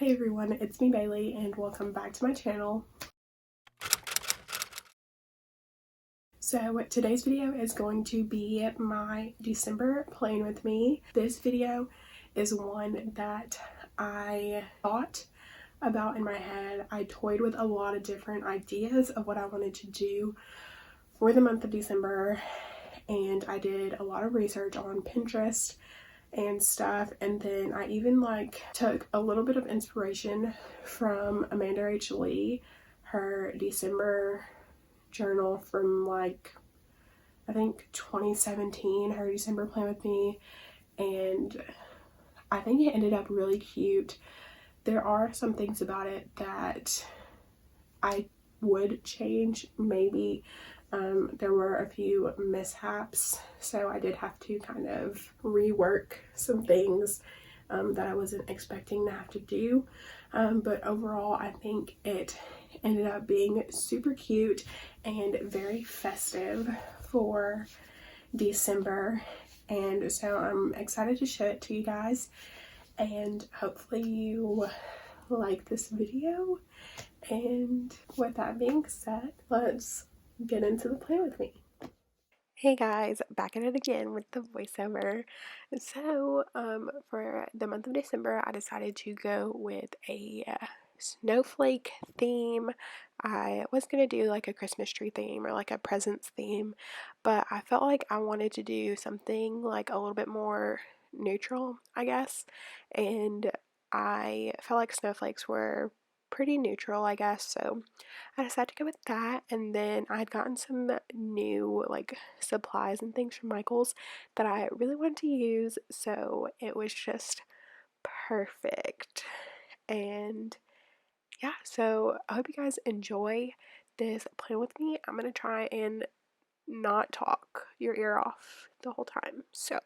Hey everyone, it's me Bailey and welcome back to my channel. So today's video is going to be my December plan with me. This video is one that I thought about in my head. I toyed with a lot of different ideas of what I wanted to do for the month of December, and I did a lot of research on Pinterest and stuff, and then I even took a little bit of inspiration from Amanda H. Lee, her December journal from I think 2017, her December plan with me, and I think it ended up really cute. There are some things about it that I would change maybe. There were a few mishaps, so I did have to kind of rework some things that I wasn't expecting to have to do. But overall, I think it ended up being super cute and very festive for December. And so I'm excited to show it to you guys, and hopefully you like this video. And with that being said, let's get into the plan with me. Hey guys, back at it again with the voiceover. So, for the month of December, I decided to go with a snowflake theme. I was gonna do like a Christmas tree theme or like a presents theme, but I felt like I wanted to do something like a little bit more neutral, I guess. And I felt like snowflakes were pretty neutral, I guess. So I decided to go with that, and then I had gotten some new supplies and things from Michael's that I really wanted to use, so it was just perfect. And yeah, so I hope you guys enjoy this plan with me. I'm gonna try and not talk your ear off the whole time. So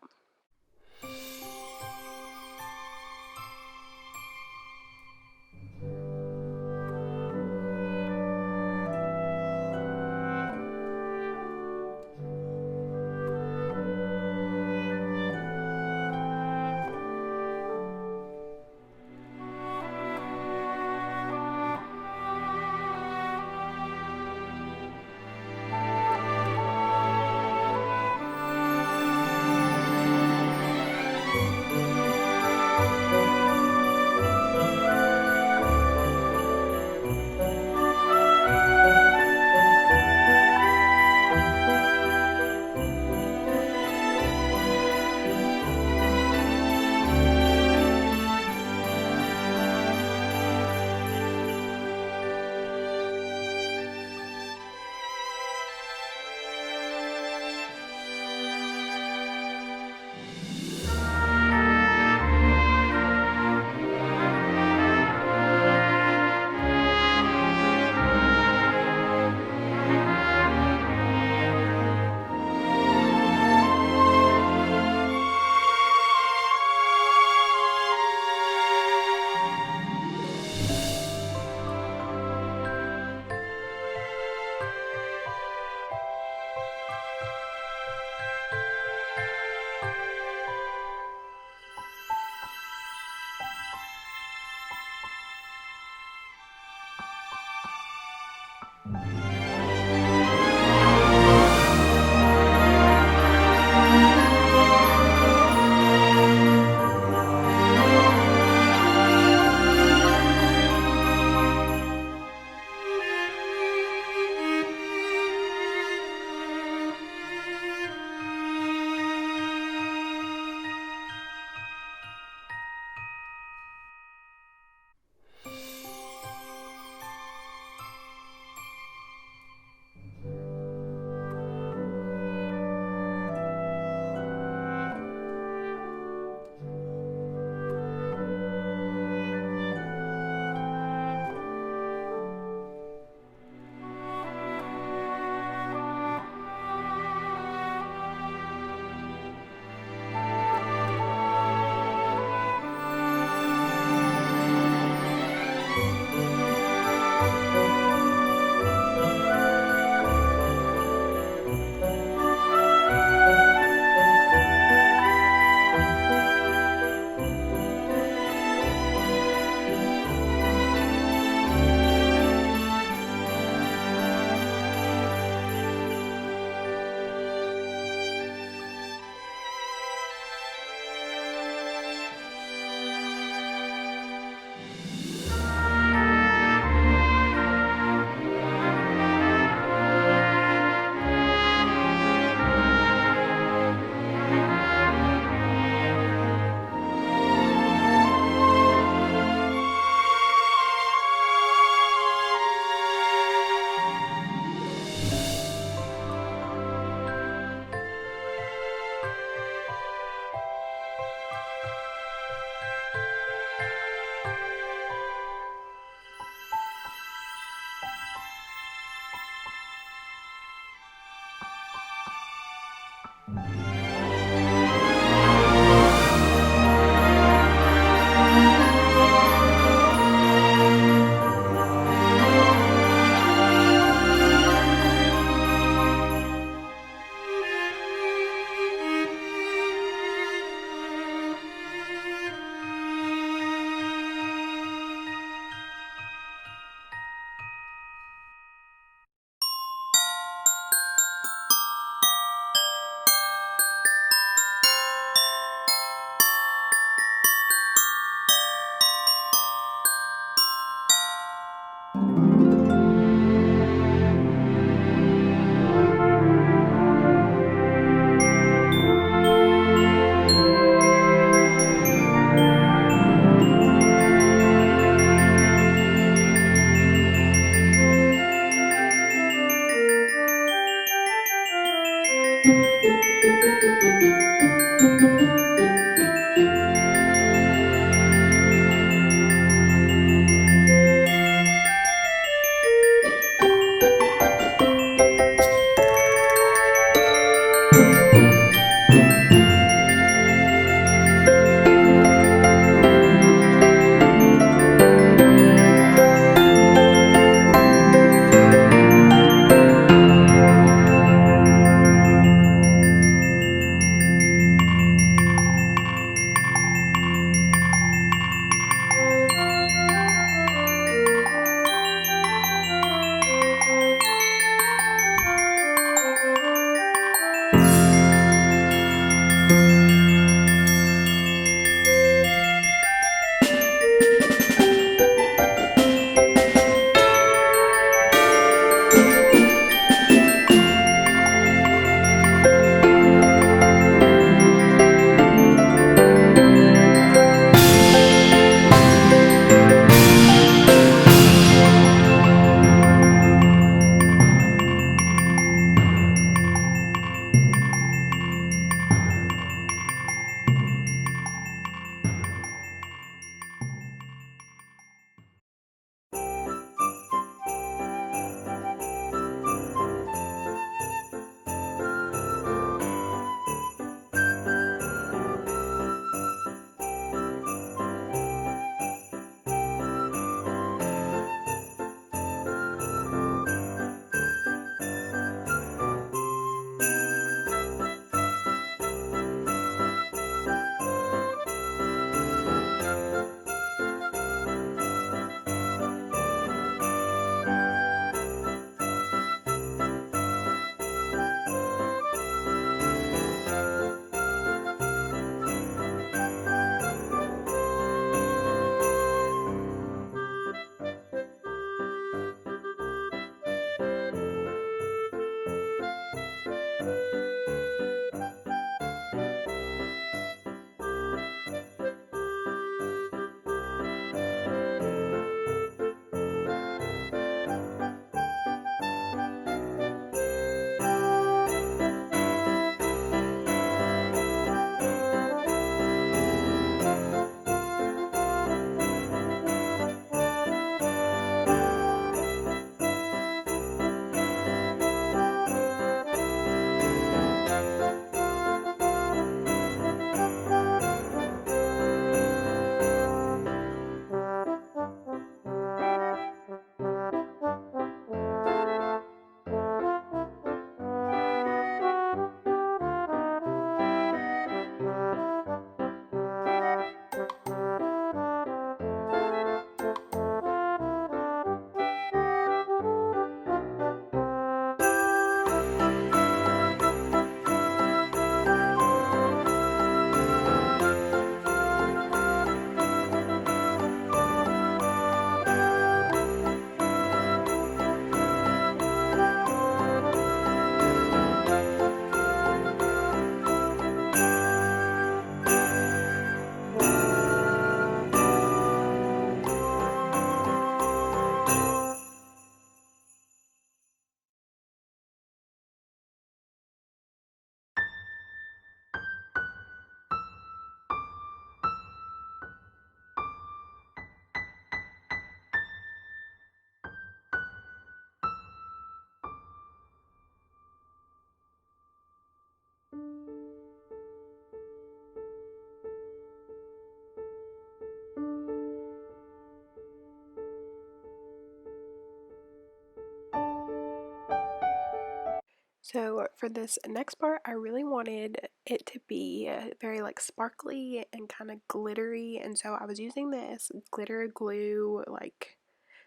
So for this next part, I really wanted it to be very like sparkly and kind of glittery, and so I was using this glitter glue like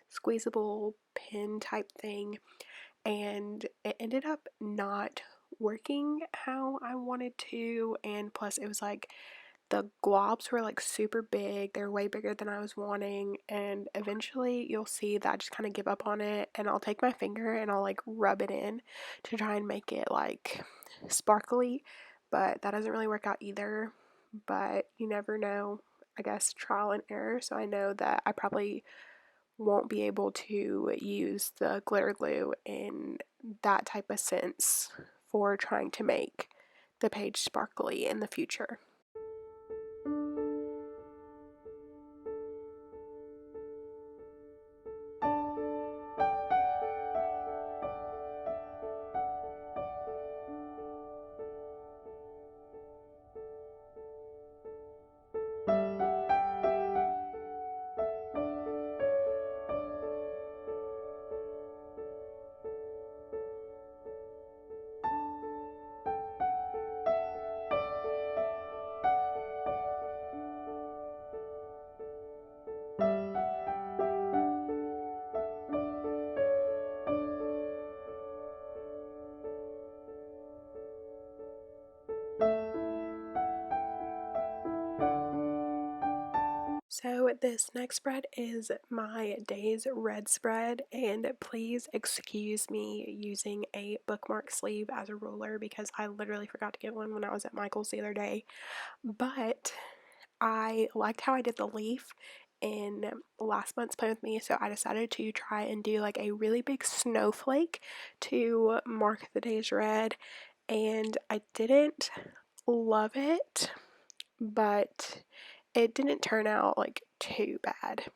squeezable pen type thing, and it ended up not working how I wanted to, and plus it was like the globs were like super big. They're way bigger than I was wanting, and eventually you'll see that I just kind of give up on it, and I'll take my finger and I'll like rub it in to try and make it like sparkly, but that doesn't really work out either. But you never know. I guess trial and error. So I know that I probably won't be able to use the glitter glue in that type of sense for trying to make the page sparkly in the future. So this next spread is my Days Red spread, and please excuse me using a bookmark sleeve as a ruler because I literally forgot to get one when I was at Michael's the other day. But I liked how I did the leaf in last month's Play With Me, so I decided to try and do like a really big snowflake to mark the Days Red, and I didn't love it, but it didn't turn out like too bad.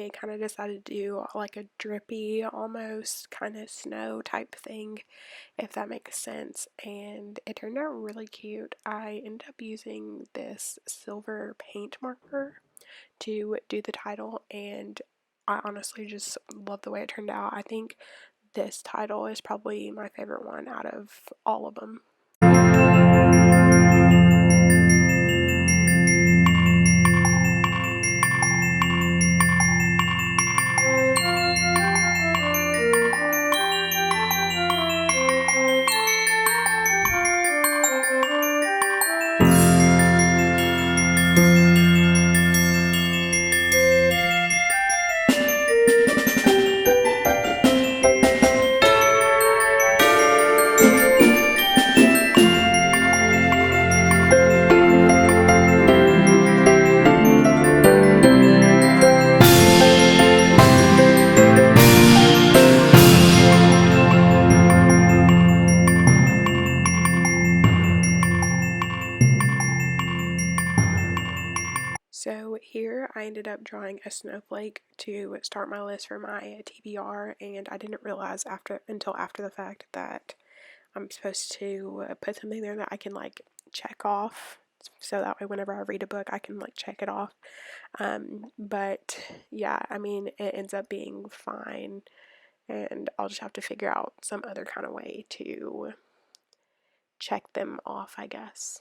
I kind of decided to do like a drippy, almost kind of snow type thing, if that makes sense, and it turned out really cute. I ended up using this silver paint marker to do the title, and I honestly just love the way it turned out. I think this title is probably my favorite one out of all of them. So here I ended up drawing a snowflake to start my list for my TBR, and I didn't realize until after the fact that I'm supposed to put something there that I can like check off, so that way whenever I read a book I can like check it off. But yeah, I mean, it ends up being fine, and I'll just have to figure out some other kind of way to check them off, I guess.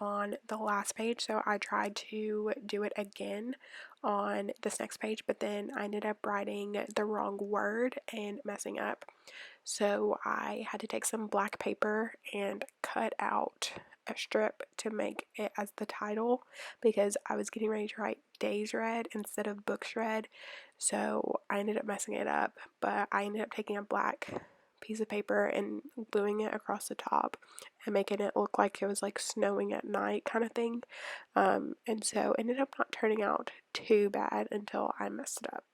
on the last page, so I tried to do it again on this next page, but then I ended up writing the wrong word and messing up. So I had to take some black paper and cut out a strip to make it as the title, because I was getting ready to write Days Read instead of Books Read. So I ended up messing it up, but I ended up taking a black piece of paper and gluing it across the top and making it look like it was like snowing at night kind of thing. And so it ended up not turning out too bad until I messed it up.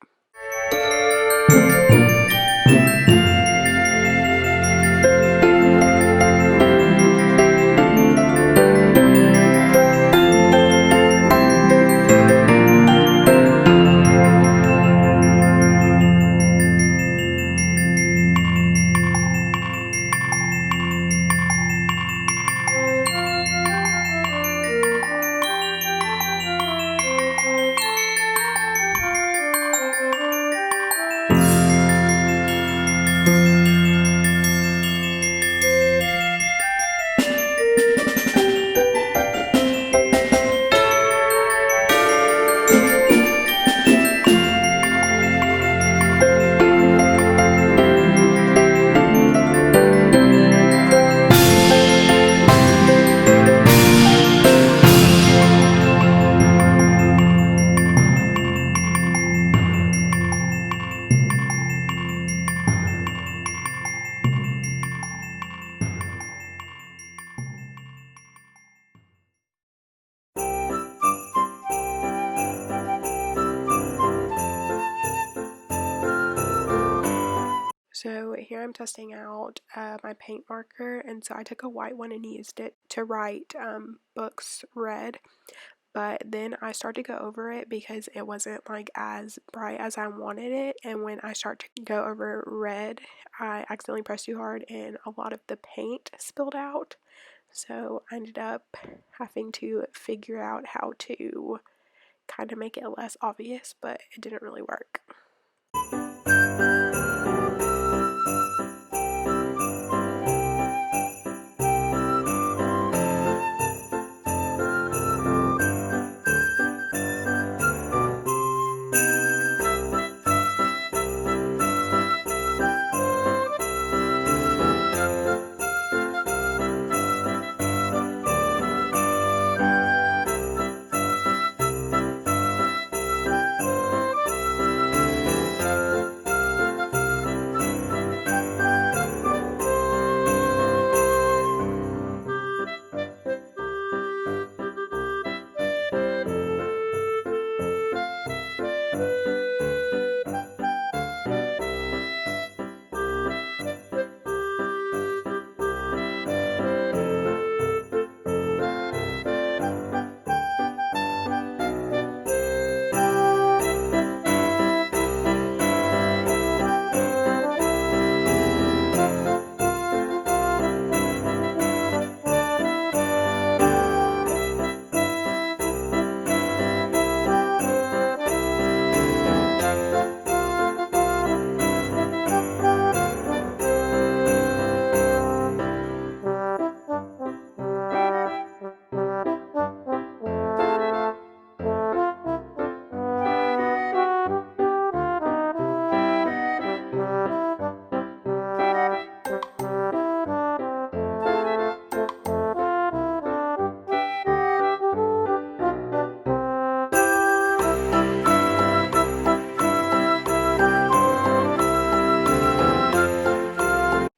So here I'm testing out my paint marker, and so I took a white one and used it to write Books Read, but then I started to go over it because it wasn't like as bright as I wanted it, and when I start to go over red, I accidentally pressed too hard and a lot of the paint spilled out. So I ended up having to figure out how to kind of make it less obvious, but it didn't really work.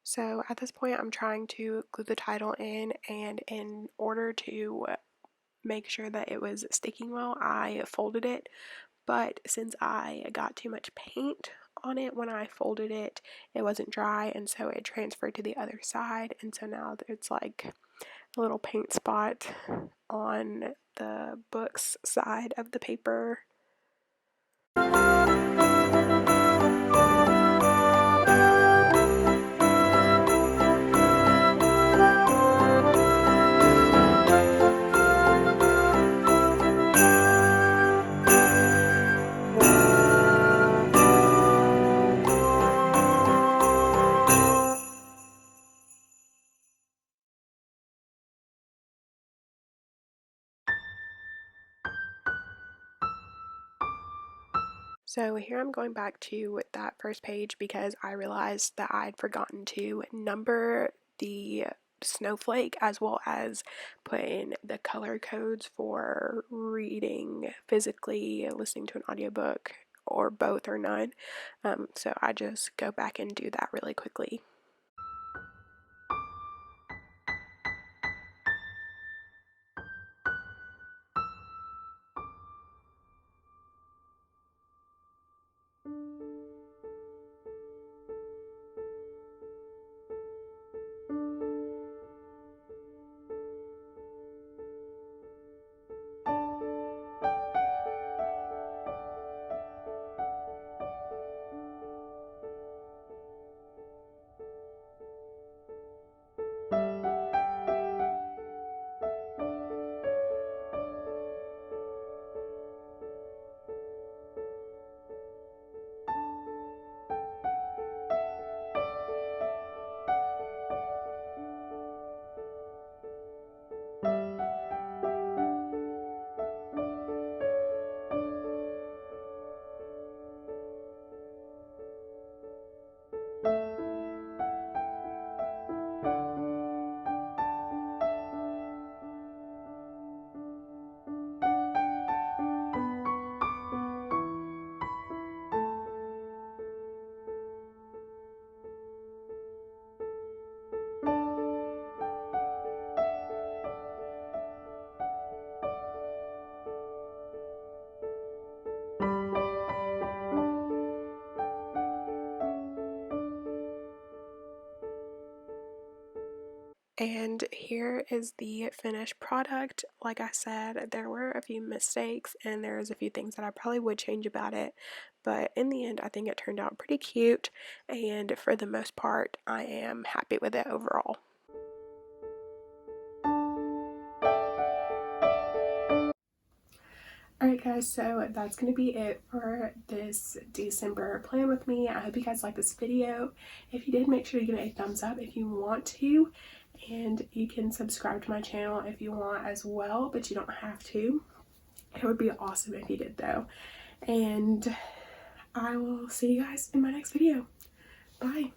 So at this point I'm trying to glue the title in, and in order to make sure that it was sticking well, I folded it, but since I got too much paint on it when I folded it, it wasn't dry, and so it transferred to the other side, and so now it's like a little paint spot on the book's side of the paper. So here I'm going back to that first page because I realized that I'd forgotten to number the snowflake as well as put in the color codes for reading physically, listening to an audiobook, or both or none. So I just go back and do that really quickly. And here is the finished product. Like I said, there were a few mistakes and there's a few things that I probably would change about it, but in the end I think it turned out pretty cute, and for the most part I am happy with it overall. Alright guys, so that's going to be it for this December plan with me. I hope you guys like this video. If you did, make sure to give it a thumbs up if you want to, and you can subscribe to my channel if you want as well, but you don't have to. It would be awesome if you did though. And I will see you guys in my next video. Bye.